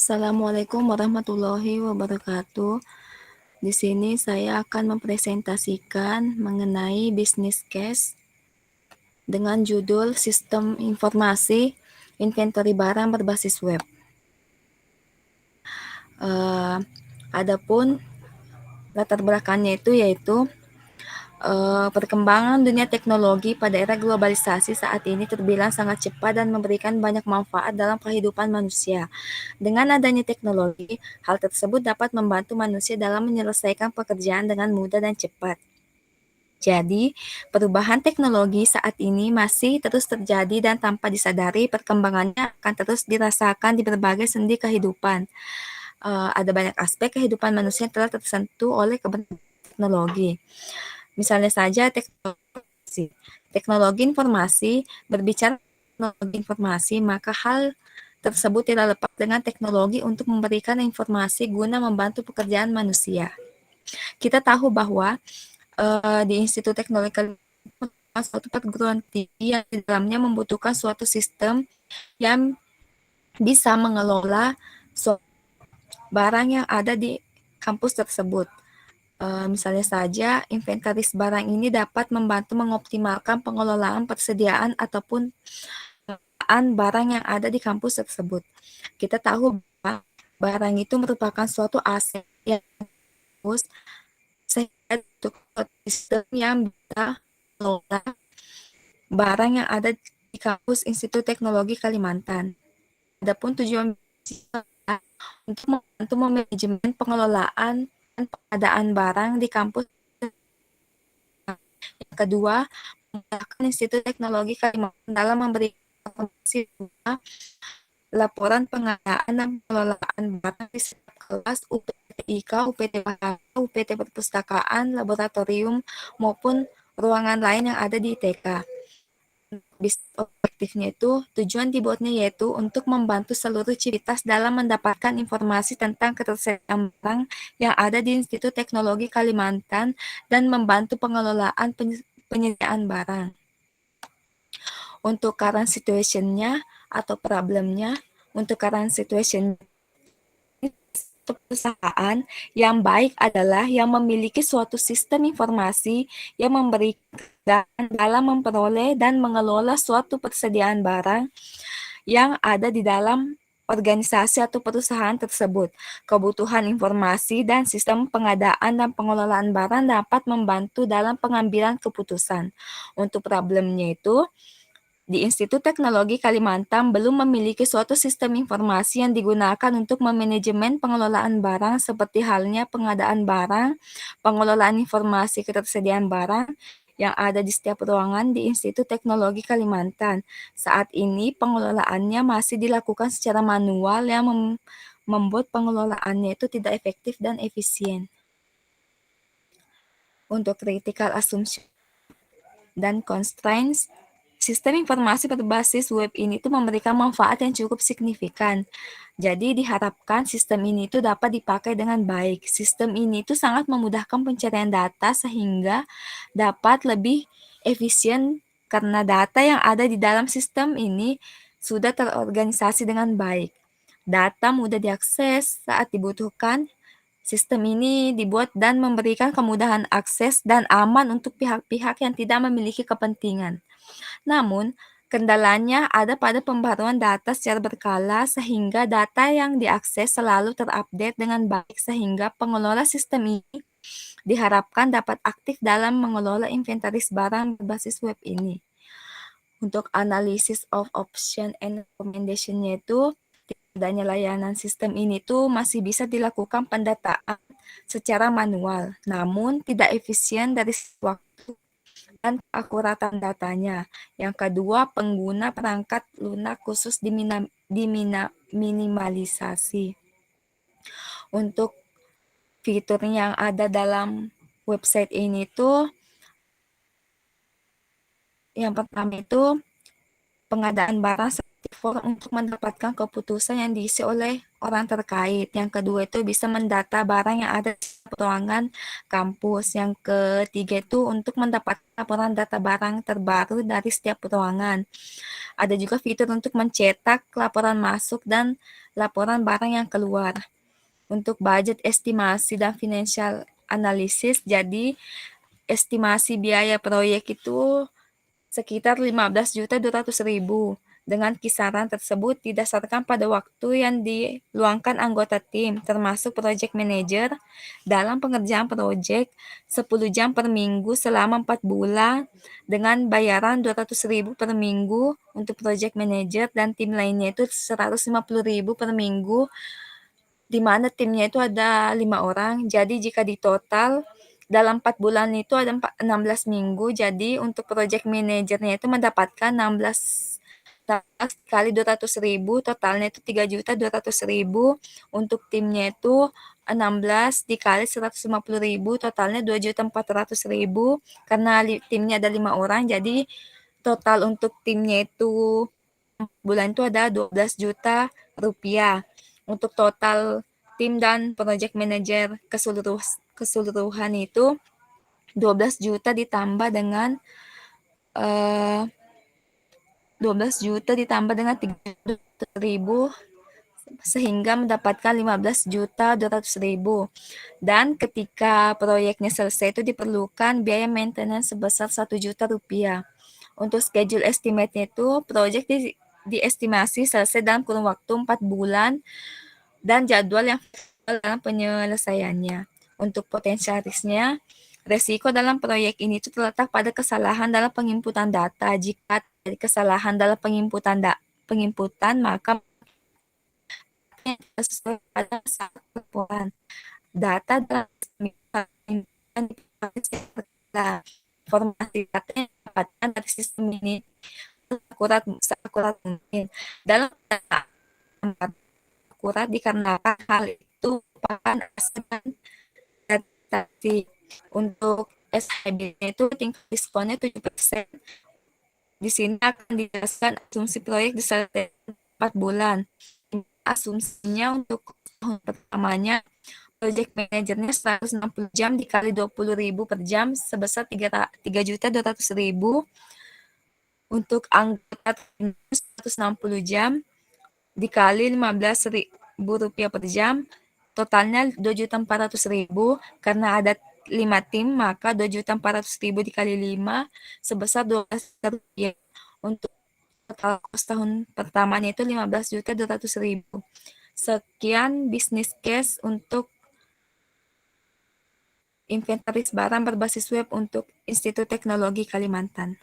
Assalamualaikum warahmatullahi wabarakatuh. Di sini saya akan mempresentasikan mengenai bisnis case dengan judul Sistem Informasi Inventory Barang Berbasis Web. Adapun latar belakangnya itu yaitu perkembangan dunia teknologi pada era globalisasi saat ini terbilang sangat cepat dan memberikan banyak manfaat dalam kehidupan manusia. Dengan adanya teknologi, hal tersebut dapat membantu manusia dalam menyelesaikan pekerjaan dengan mudah dan cepat. Jadi, perubahan teknologi saat ini masih terus terjadi dan tanpa disadari perkembangannya akan terus dirasakan di berbagai sendi kehidupan. Ada banyak aspek kehidupan manusia yang telah tersentuh oleh teknologi. Misalnya saja teknologi. Teknologi informasi, berbicara teknologi informasi, maka hal tersebut tidak lepas dengan teknologi untuk memberikan informasi guna membantu pekerjaan manusia. Kita tahu bahwa di Institut Teknologi suatu perguruan tinggi yang di dalamnya membutuhkan suatu sistem yang bisa mengelola barang yang ada di kampus tersebut. Misalnya saja, inventaris barang ini dapat membantu mengoptimalkan pengelolaan persediaan ataupun barang yang ada di kampus tersebut. Kita tahu bahwa barang itu merupakan suatu aset yang bagus, sehingga untuk sistem yang bisa mengelola barang yang ada di kampus Institut Teknologi Kalimantan. Adapun tujuan untuk membantu manajemen pengelolaan dan pengadaan barang di kampus. Yang kedua, memudahkan Institut Teknologi Kalimantan dalam memberikan informasi berupa laporan pengadaan dan pengelolaan barang di setiap kelas UPT-IK, UPT-Bahasa, UPT Perpustakaan, Laboratorium, maupun ruangan lain yang ada di ITK. Bisnis objektifnya itu, tujuan dibuatnya yaitu untuk membantu seluruh civitas dalam mendapatkan informasi tentang ketersediaan barang yang ada di Institut Teknologi Kalimantan dan membantu pengelolaan penyediaan barang. Untuk current situation-nya atau problemnya, untuk current situation perusahaan yang baik adalah yang memiliki suatu sistem informasi yang memberikan dalam memperoleh dan mengelola suatu persediaan barang yang ada di dalam organisasi atau perusahaan tersebut. Kebutuhan informasi dan sistem pengadaan dan pengelolaan barang dapat membantu dalam pengambilan keputusan. Untuk problemnya itu, di Institut Teknologi Kalimantan belum memiliki suatu sistem informasi yang digunakan untuk memanajemen pengelolaan barang seperti halnya pengadaan barang, pengelolaan informasi ketersediaan barang yang ada di setiap ruangan di Institut Teknologi Kalimantan. Saat ini pengelolaannya masih dilakukan secara manual yang membuat pengelolaannya itu tidak efektif dan efisien. Untuk critical assumption dan constraints, sistem informasi berbasis web ini tuh memberikan manfaat yang cukup signifikan. Jadi diharapkan sistem ini tuh dapat dipakai dengan baik. Sistem ini tuh sangat memudahkan pencarian data sehingga dapat lebih efisien karena data yang ada di dalam sistem ini sudah terorganisasi dengan baik. Data mudah diakses saat dibutuhkan. Sistem ini dibuat dan memberikan kemudahan akses dan aman untuk pihak-pihak yang tidak memiliki kepentingan. Namun, kendalanya ada pada pembaruan data secara berkala sehingga data yang diakses selalu terupdate dengan baik sehingga pengelola sistem ini diharapkan dapat aktif dalam mengelola inventaris barang berbasis web ini. Untuk analisis of option and recommendation-nya itu, adanya layanan sistem ini tuh masih bisa dilakukan pendataan secara manual, namun tidak efisien dari waktu dan keakuratan datanya. Yang kedua, pengguna perangkat lunak khusus diminimalisasi. Untuk fitur yang ada dalam website ini tuh, yang pertama itu pengadaan barang seperti form untuk mendapatkan keputusan yang diisi oleh orang terkait. Yang kedua itu bisa mendata barang yang ada di ruangan kampus. Yang ketiga itu untuk mendapatkan laporan data barang terbaru dari setiap ruangan. Ada juga fitur untuk mencetak laporan masuk dan laporan barang yang keluar. Untuk budget estimasi dan financial analysis, jadi estimasi biaya proyek itu sekitar 15.200.000. Dengan kisaran tersebut didasarkan pada waktu yang diluangkan anggota tim, termasuk project manager, dalam pengerjaan proyek 10 jam per minggu selama 4 bulan, dengan bayaran 200.000 per minggu untuk project manager dan tim lainnya itu 150.000 per minggu, di mana timnya itu ada 5 orang. Jadi jika di total dalam 4 bulan itu ada 16 minggu, jadi untuk project manajernya itu mendapatkan 16 kali 200.000, totalnya itu 3.200.000. Untuk timnya itu 16 dikali 150.000, totalnya 2.400.000. Karena timnya ada 5 orang, jadi total untuk timnya itu bulan itu ada 12 juta rupiah. Untuk total tim dan project manager keseluruhan itu 12 juta ditambah dengan 12 juta ditambah dengan 300.000 sehingga mendapatkan 15.200.000. Dan ketika proyeknya selesai itu diperlukan biaya maintenance sebesar 1 juta rupiah. Untuk schedule estimate-nya itu proyek diestimasi selesai dalam kurun waktu 4 bulan dan jadwal yang dalam penyelesaiannya. Untuk potensial risknya, resiko dalam proyek ini itu terletak pada kesalahan dalam penginputan data. Jika terjadi kesalahan dalam pengimputan, maka sesuai pada saat laporan. Data dalam informasi data yang didapatkan dari sistem ini seakurat mungkin. Dalam data akurat dikarenakan hal itu merupakan asalkan data. Untuk SIB-nya itu tingkat diskonnya 7%. Di sini akan dijelaskan asumsi proyek diselesaikan 4 bulan. Asumsinya untuk tahun pertamanya, project manajernya 160 jam dikali 20.000 per jam sebesar 3.200.000. Untuk anggota 160 jam dikali 15.000 rupiah per jam, totalnya 2.400.000. Karena ada 5 tim, maka 2.400.000 dikali 5 sebesar 12 juta rupiah. Untuk total kos tahun pertamanya itu 15.200.000. Sekian bisnis case untuk inventaris barang berbasis web untuk Institut Teknologi Kalimantan.